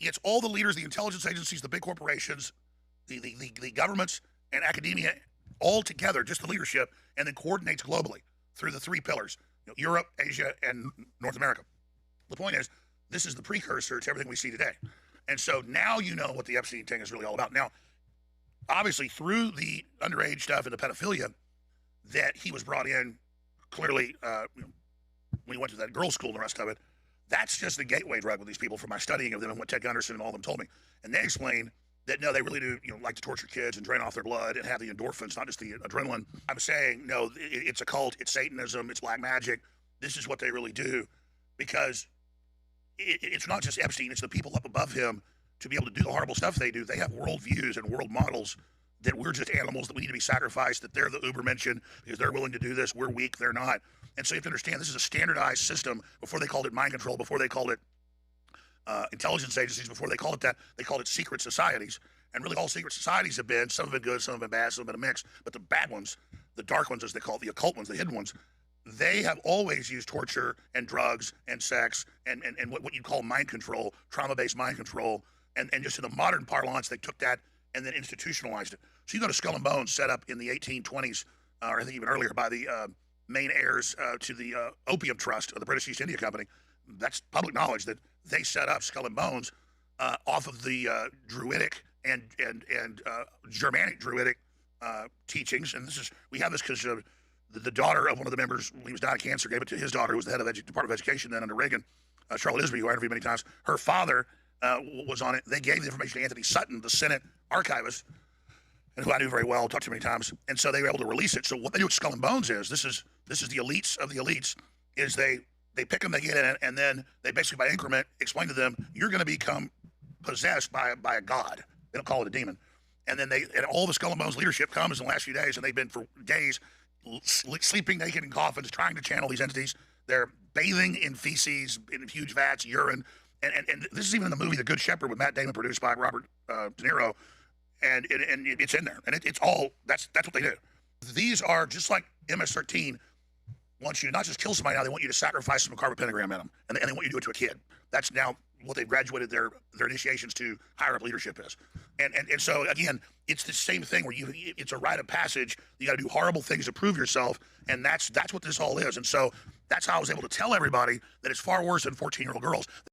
It's all the leaders, the intelligence agencies, the big corporations, the governments, and academia all together, just the leadership, and then coordinates globally through the three pillars, Europe, Asia, and North America. The point is, this is the precursor to everything we see today. And so now you know what the Epstein thing is really all about. Now, obviously, through the underage stuff and the pedophilia that he was brought in, clearly, when he went to that girls' school and the rest of it, that's just the gateway drug with these people from my studying of them and what Ted Gunderson and all of them told me. And they explained that, no, they really do, like to torture kids and drain off their blood and have the endorphins, not just the adrenaline. I'm saying, no, it's a cult, it's Satanism, it's black magic. This is what they really do, because it's not just Epstein, it's the people up above him to be able to do the horrible stuff they do. They have worldviews and world models that we're just animals that we need to be sacrificed, that they're the Ubermenschen because they're willing to do this. We're weak, they're not. And so you have to understand this is a standardized system. Before they called it mind control, before they called it intelligence agencies, before they called it that, they called it secret societies. And really all secret societies have been, some have been good, some have been bad, some have been a mix. But the bad ones, the dark ones as they call it, the occult ones, the hidden ones, they have always used torture and drugs and sex and what you call mind control, trauma-based mind control. And just in the modern parlance, they took that and then institutionalized it. So you go to Skull and Bones, set up in the 1820s, or I think even earlier, by the main heirs to the Opium Trust of the British East India Company. That's public knowledge that they set up Skull and Bones off of the Druidic and Germanic Druidic teachings. And we have this because the daughter of one of the members, when he was dying of cancer, gave it to his daughter, who was the head of Department of Education then under Reagan, Charlotte Isby, who I interviewed many times. Her father was on it. They gave the information to Anthony Sutton, the Senate archivist, and who I knew very well, talked to many times. And so they were able to release it. So what they do with Skull and Bones is, this is the elites of the elites, is they pick them, they get in it, and then they basically by increment explain to them, you're going to become possessed by a god. They don't call it a demon. And then all the Skull and Bones leadership comes in the last few days, and they've been for days sleeping naked in coffins, trying to channel these entities. They're bathing in feces, in huge vats, urine. And this is even in the movie The Good Shepherd with Matt Damon, produced by Robert De Niro. And it's in there. And it's all, that's what they do. These are just like MS-13 wants you to not just kill somebody now, they want you to sacrifice some carpet pentagram at them. And they want you to do it to a kid. That's now what they've graduated their initiations to higher up leadership is. And so, again, it's the same thing where it's a rite of passage. You got to do horrible things to prove yourself. And that's what this all is. And so that's how I was able to tell everybody that it's far worse than 14-year-old girls.